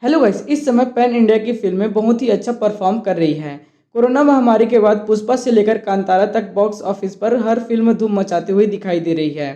Hello guys, इस समय pan India की फिल्में बहुत ही अच्छा परफॉर्म कर रही हैं। कोरोना महामारी के बाद पुष्पा से लेकर कांतारा तक बॉक्स ऑफिस पर हर फिल्म धूम मचाते हुए दिखाई दे रही है।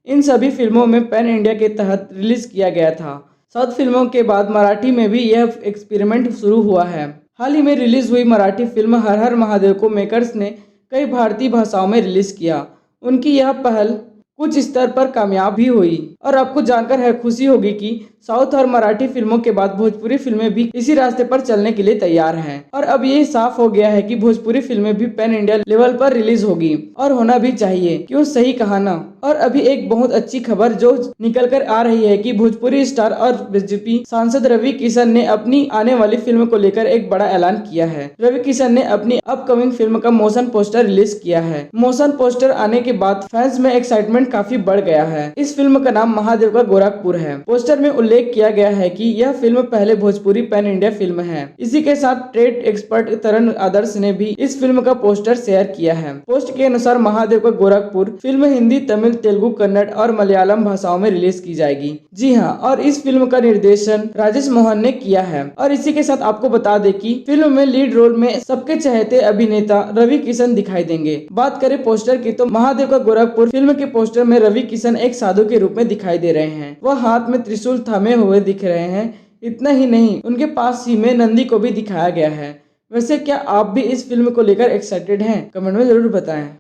इन सभी फिल्मों में पैन इंडिया के तहत रिलीज किया गया था। साउथ फिल्मों के बाद मराठी में भी यह एक्सपेरिमेंट शुरू हुआ है। हाल ही में रिलीज हुई मराठी फिल्म हर हर महादेव को मेकर्स ने कई भारतीय भाषाओं में रिलीज किया। उनकी यह पहल कुछ स्तर पर कामयाब भी हुई और आपको जानकर है खुशी होगी कि साउथ और मराठी फिल्मों के बाद भोजपुरी फिल्में भी इसी रास्ते पर चलने के लिए तैयार हैं। और अब ये साफ हो गया है कि भोजपुरी फिल्में भी पैन इंडिया लेवल पर रिलीज होगी और होना भी चाहिए, क्यों सही कहा ना। और अभी एक बहुत अच्छी खबर जो निकल कर आ रही है कि भोजपुरी स्टार और बीजेपी सांसद रवि किशन ने अपनी आने वाली फिल्म को लेकर एक बड़ा ऐलान किया है। रवि किशन ने अपनी अपकमिंग फिल्म का मोशन पोस्टर रिलीज किया है। मोशन पोस्टर आने के बाद फैंस में एक्साइटमेंट काफी बढ़ गया है। इस फिल्म का नाम महादेव का गोरखपुर है। पोस्टर में उल्लेख किया गया है कि यह फिल्म पहले भोजपुरी पैन इंडिया फिल्म है। इसी के साथ ट्रेड एक्सपर्ट तरण आदर्श ने भी इस फिल्म का पोस्टर शेयर किया है। पोस्ट के अनुसार महादेव का गोरखपुर फिल्म हिंदी, तमिल, तेलुगु, कन्नड़ और मलयालम भाषाओं में रिलीज की जाएगी। जी हाँ, और इस फिल्म का निर्देशन राजेश मोहन ने किया है। और इसी के साथ आपको बता दें कि फिल्म में लीड रोल में सबके चहेते अभिनेता रवि किशन दिखाई देंगे। बात करें पोस्टर की तो महादेव का गोरखपुर फिल्म के पोस्टर में रवि किशन एक साधु के रूप में दिखाई दे रहे हैं। वह हाथ में त्रिशूल थामे हुए दिख रहे हैं। इतना ही नहीं, उनके पास ही में नंदी को भी दिखाया गया है। वैसे क्या आप भी इस फिल्म को लेकर एक्साइटेड हैं? कमेंट में जरूर बताएं।